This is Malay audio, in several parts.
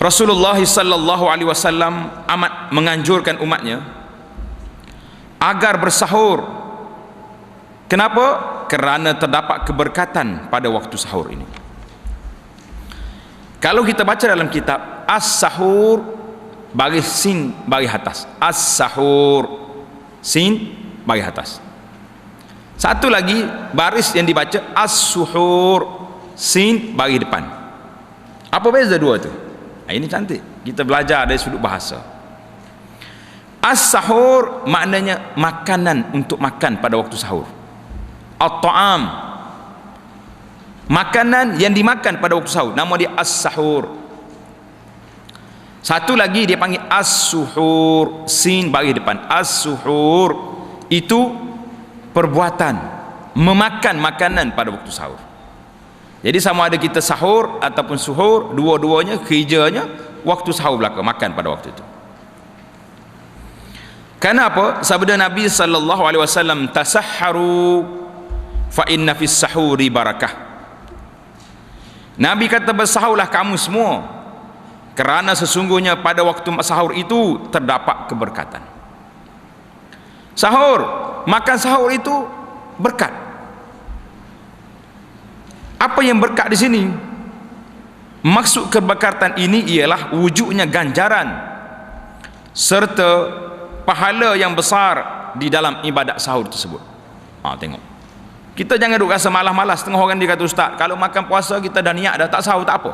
Rasulullah sallallahu alaihi wasallam amat menganjurkan umatnya agar bersahur. Kenapa? Kerana terdapat keberkatan pada waktu sahur ini. Kalau kita baca dalam kitab as-sahur, bagi sin bagi atas, as-sahur sin bagi atas. Satu lagi baris yang dibaca as-suhur, sin bagi depan. Apa beza dua tu? Ini cantik, kita belajar dari sudut bahasa. As-sahur maknanya makanan, untuk makan pada waktu sahur. At-ta'am, makanan yang dimakan pada waktu sahur, nama dia as-sahur. Satu lagi dia panggil as-suhur, sin bagi depan. As-suhur itu perbuatan memakan makanan pada waktu sahur. Jadi sama ada kita sahur ataupun suhur, dua-duanya kerjanya waktu sahur belaka, makan pada waktu itu. Kenapa? Sabda Nabi sallallahu alaihi wasallam, tasahharu fa inna fis sahuri barakah. Nabi kata, bersahurlah kamu semua, kerana sesungguhnya pada waktu sahur itu terdapat keberkatan. Sahur, makan sahur itu berkat. Apa yang berkat di sini? Maksud keberkatan ini ialah wujudnya ganjaran serta pahala yang besar di dalam ibadat sahur tersebut. Tengok, kita jangan duk rasa malas-malas. Tengah orang dia kata, ustaz, kalau makan puasa kita dah niat dah, tak sahur tak apa.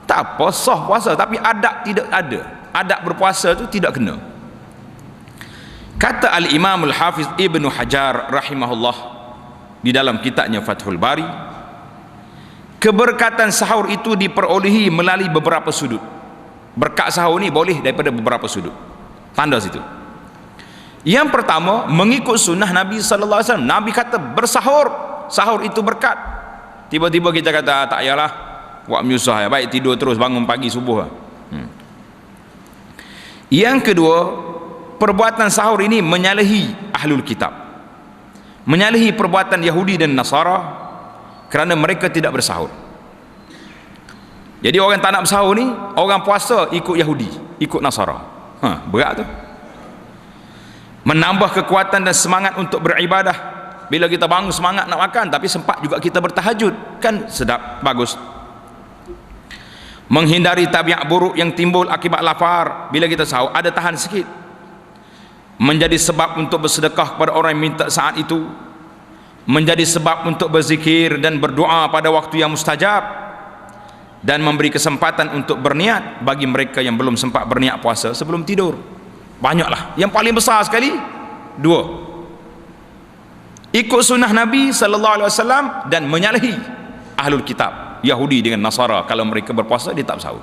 Tak apa, sah puasa, tapi adab tidak ada. Adab berpuasa itu tidak kena. Kata Al-Imam Al-Hafiz Ibnu Hajar rahimahullah di dalam kitabnya Fathul Bari, keberkatan sahur itu diperolehi melalui beberapa sudut. Berkat sahur ni boleh daripada beberapa sudut. Tanda situ. Yang pertama, mengikut sunnah Nabi sallallahu alaihi wasallam. Nabi kata bersahur, sahur itu berkat. Tiba-tiba kita kata tak payahlah, buat menyusah, baik tidur terus, bangun pagi subuh. Yang kedua, perbuatan sahur ini menyalahi ahlul kitab, menyalahi perbuatan Yahudi dan Nasara, kerana mereka tidak bersahur. Jadi orang tak nak bersahur ni, orang puasa ikut Yahudi, ikut Nasara. Berat tu. Menambah kekuatan dan semangat untuk beribadah. Bila kita bangun semangat nak makan, tapi sempat juga kita bertahajud, kan sedap, bagus. Menghindari tabiat buruk yang timbul akibat lapar. Bila kita sahur, ada tahan sikit. Menjadi sebab untuk bersedekah kepada orang yang minta saat itu. Menjadi sebab untuk berzikir dan berdoa pada waktu yang mustajab, dan memberi kesempatan untuk berniat bagi mereka yang belum sempat berniat puasa sebelum tidur. Banyaklah. Yang paling besar sekali, dua: ikut sunnah Nabi sallallahu alaihi wasallam dan menyalahi ahlul kitab, Yahudi dengan Nasara. Kalau mereka berpuasa, dia tak bersahur.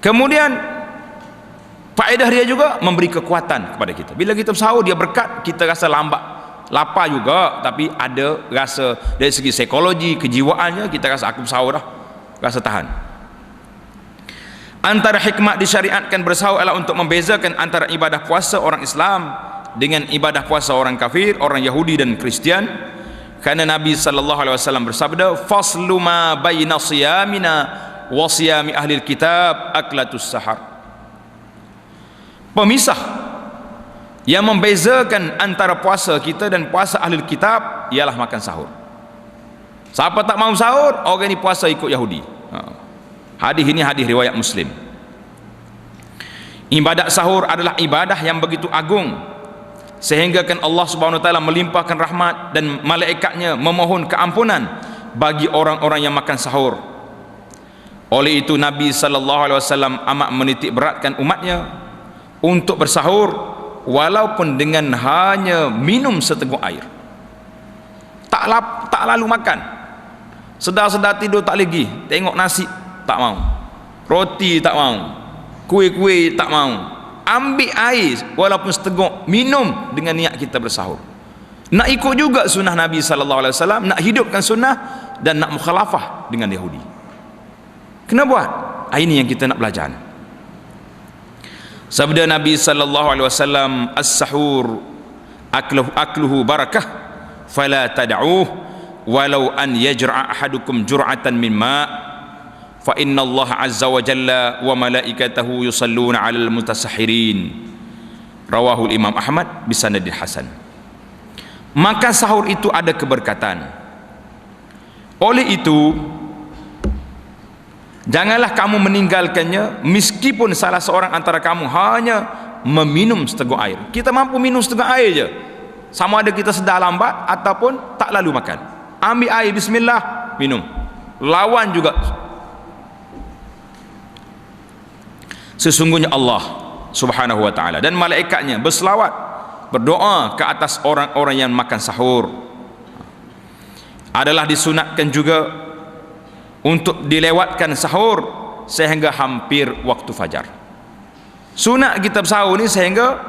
Kemudian faedah dia juga memberi kekuatan kepada kita. Bila kita bersahur, dia berkat, kita rasa lambat, lapar juga, tapi ada rasa dari segi psikologi, kejiwaannya, kita rasa aku bersahur dah, rasa tahan. Antara hikmah disyariatkan bersahur adalah untuk membezakan antara ibadah puasa orang Islam dengan ibadah puasa orang kafir, orang Yahudi dan Kristian. Kerana Nabi sallallahu alaihi wasallam bersabda, faslu ma baina siyamina wa siyami ahli kitab aklatus sahar. Pemisah yang membezakan antara puasa kita dan puasa ahli kitab ialah makan sahur. Siapa tak mahu sahur, orang ini puasa ikut Yahudi. Hadis ini hadis riwayat Muslim. Ibadat sahur adalah ibadah yang begitu agung, sehingga kan Allah Subhanahu wa taala melimpahkan rahmat dan malaikatnya memohon keampunan bagi orang-orang yang makan sahur. Oleh itu Nabi sallallahu alaihi wasallam amat menitik beratkan umatnya untuk bersahur walaupun dengan hanya minum seteguk air. Tak lalu makan. Sedar-sedar tidur tak lagi, tengok nasi tak mau, roti tak mau, kuih-kuih tak mau. Ambil air walaupun seteguk, minum dengan niat kita bersahur. Nak ikut juga sunnah Nabi sallallahu alaihi wasallam, nak hidupkan sunnah dan nak mukhalafah dengan Yahudi. Kena buat. Ini yang kita nak belajar. Sabda Nabi sallallahu alaihi wasallam, as-sahur akluhu barakah fala tad'uh walau an yajra'a ahadukum jur'atan min ma'. fa inna Allah azza wa jalla wa malaikatahu yusalluna 'alal mutasahhirin. Rawahu Imam Ahmad bisanadin hasan. Maka sahur itu ada keberkatan. Oleh itu, janganlah kamu meninggalkannya meskipun salah seorang antara kamu hanya meminum seteguk air. Kita mampu minum seteguk air je, sama ada kita sedar lambat ataupun tak lalu makan. Ambil air, bismillah, minum. Lawan juga. Sesungguhnya Allah subhanahu wa ta'ala dan malaikatnya berselawat, berdoa ke atas orang-orang yang makan sahur. Adalah disunatkan juga untuk dilewatkan sahur sehingga hampir waktu fajar. Sunat kita bersahur ni sehingga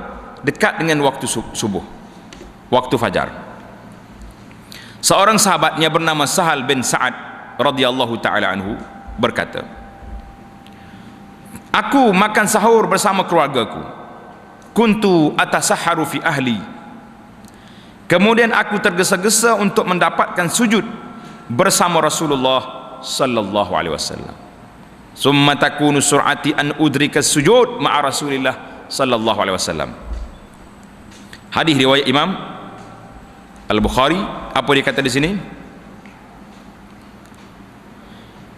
dekat dengan waktu subuh, waktu fajar. Seorang sahabatnya bernama Sahal bin Sa'ad radhiyallahu ta'ala anhu berkata, aku makan sahur bersama keluargaku. Kuntu atasahharu fi ahli. Kemudian aku tergesa-gesa untuk mendapatkan sujud bersama Rasulullah sallallahu alaihi wasallam. Summa takunu sur'ati an udrika sujud ma'a Rasulillah sallallahu alaihi wasallam. Hadis riwayat Imam Al-Bukhari. Apa dia kata di sini?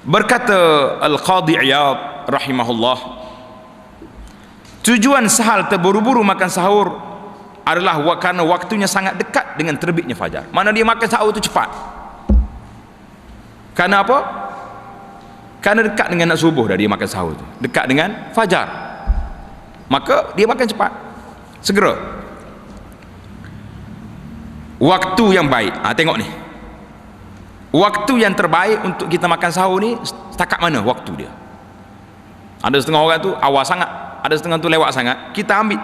Berkata Al-Qadhi Iyad rahimahullah, tujuan Sahal terburu-buru makan sahur adalah karena waktunya sangat dekat dengan terbitnya fajar. Mana dia makan sahur itu cepat. Karena apa? Karena dekat dengan nak subuh dah dia makan sahur itu, dekat dengan fajar, maka dia makan cepat, segera. Waktu yang baik, tengok ni, waktu yang terbaik untuk kita makan sahur ni setakat mana waktu dia? Ada setengah orang tu awal sangat, ada setengah tu lewat sangat. Kita ambil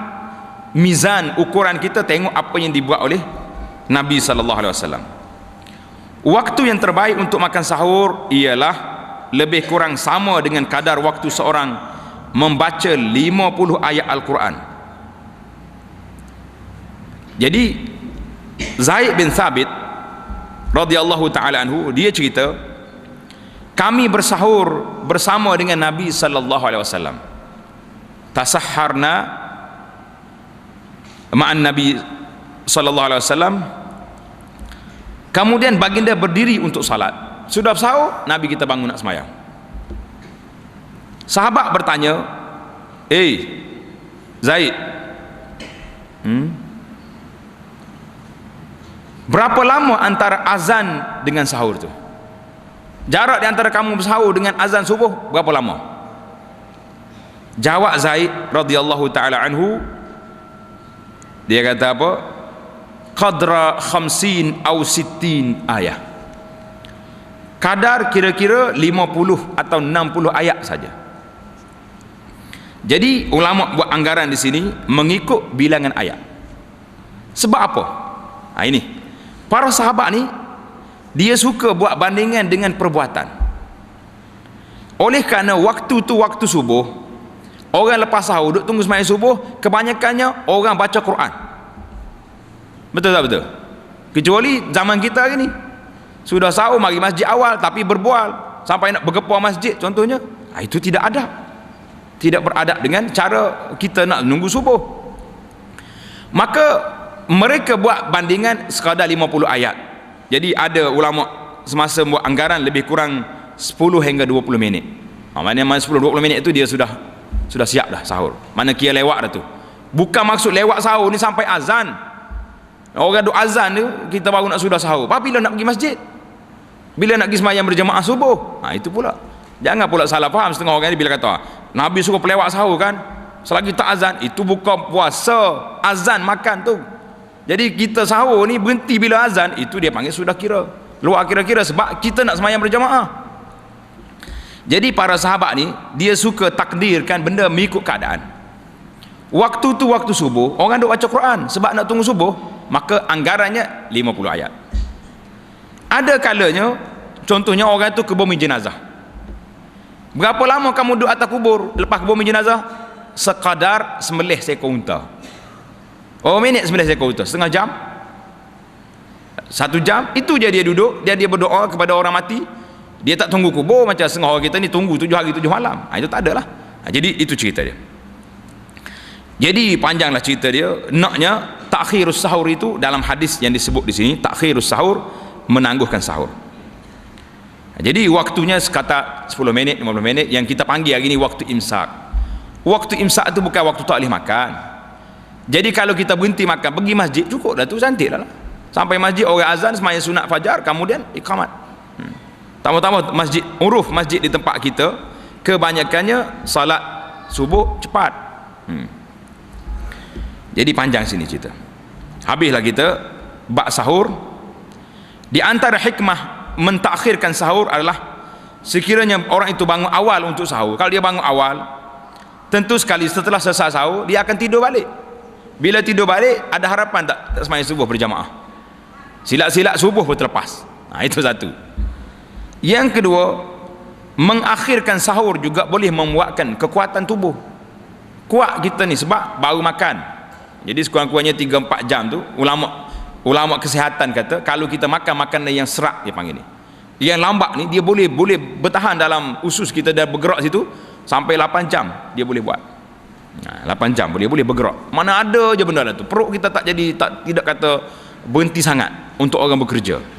mizan ukuran kita, tengok apa yang dibuat oleh Nabi sallallahu alaihi wasallam. Waktu yang terbaik untuk makan sahur ialah lebih kurang sama dengan kadar waktu seorang membaca 50 ayat Al-Quran. Jadi Zaid bin Thabit radhiyallahu ta'ala anhu, dia cerita, kami bersahur bersama dengan Nabi sallallahu alaihi wasallam. Tasahharna ma'an Nabi sallallahu alaihi wasallam. Kemudian baginda berdiri untuk salat. Sudah bersahur, Nabi kita bangun nak sembahyang. Sahabat bertanya, Zaid, berapa lama antara azan dengan sahur tu? Jarak di antara kamu bersahur dengan azan subuh berapa lama? Jawab Zaid radhiyallahu ta'ala anhu, dia kata apa? Qadra 50 atau 60 ayat. Kadar kira-kira 50 atau 60 ayat saja. Jadi ulama buat anggaran di sini mengikut bilangan ayat. Sebab apa? Ini para sahabat ni dia suka buat bandingan dengan perbuatan. Oleh kerana waktu tu waktu subuh, orang lepas sahur duduk tunggu sembahyang subuh, kebanyakannya orang baca Quran. Betul tak betul? Kecuali zaman kita hari ni, sudah sahur mari masjid awal tapi berbual sampai nak bergepar masjid contohnya. Itu tidak adab, tidak beradab dengan cara kita nak menunggu subuh. Maka mereka buat bandingan sekadar 50 ayat. Jadi ada ulama semasa buat anggaran lebih kurang 10 hingga 20 minit. Maknanya 10-20 minit itu dia sudah siap dah sahur. Mana kira lewat dah tu. Bukan maksud lewat sahur ni sampai azan. Orang duk azan tu kita baru nak sudah sahur. Bila nak pergi masjid? Bila nak pergi sembahyang berjemaah subuh? Itu pula. Jangan pula salah faham setengah orang ni bila kata Nabi suruh pelewat sahur kan, selagi tak azan, itu bukan puasa, azan makan tu. Jadi kita sahur ni berhenti bila azan, itu dia panggil sudah kira luar kira-kira, sebab kita nak sembahyang berjemaah. Jadi para sahabat ni dia suka takdirkan benda mengikut keadaan. Waktu tu waktu subuh, orang duk baca Quran sebab nak tunggu subuh, maka anggarannya 50 ayat. Ada kalanya contohnya orang tu ke bumi jenazah. Berapa lama kamu duduk atas kubur lepas ke bumi jenazah? Sekadar sembelih seekor unta. Oh, minit sembelih seekor unta, setengah jam, 1 jam, itu je dia duduk, dia berdoa kepada orang mati. Dia tak tunggu kubur macam setengah orang kita ni tunggu 7 hari 7 malam. Itu tak ada lah. Jadi itu cerita dia. Jadi panjanglah cerita dia. Naknya takhirus sahur itu dalam hadis yang disebut di sini, takhirus sahur, menangguhkan sahur. Jadi waktunya sekata 10 minit 15 minit, yang kita panggil hari ni waktu imsak. Waktu imsak itu bukan waktu tak boleh makan. Jadi kalau kita berhenti makan, pergi masjid, cukup dah tu, cantik dah lah. Sampai masjid orang azan sembahyang sunat fajar, kemudian iqamat. Tama-tama masjid, uruf masjid di tempat kita kebanyakannya salat subuh cepat. Jadi panjang sini cerita. Habislah kita bab sahur. Di antara hikmah mentakhirkan sahur adalah sekiranya orang itu bangun awal untuk sahur. Kalau dia bangun awal, tentu sekali setelah selesai sahur dia akan tidur balik. Bila tidur balik, ada harapan tak sembahyang subuh berjamaah. Silat-silat subuh pun terlepas. Itu satu. Yang kedua, mengakhirkan sahur juga boleh membuatkan kekuatan tubuh. Kuat kita ni sebab baru makan. Jadi sekurang-kurangnya 3-4 jam tu, ulama kesihatan kata kalau kita makan makanan yang serat, dia panggil ni, yang lambat ni, dia boleh bertahan dalam usus kita dan bergerak situ sampai 8 jam dia boleh buat. 8 jam boleh bergerak. Mana ada je benda lah tu. Perut kita tidak kata berhenti sangat untuk orang bekerja.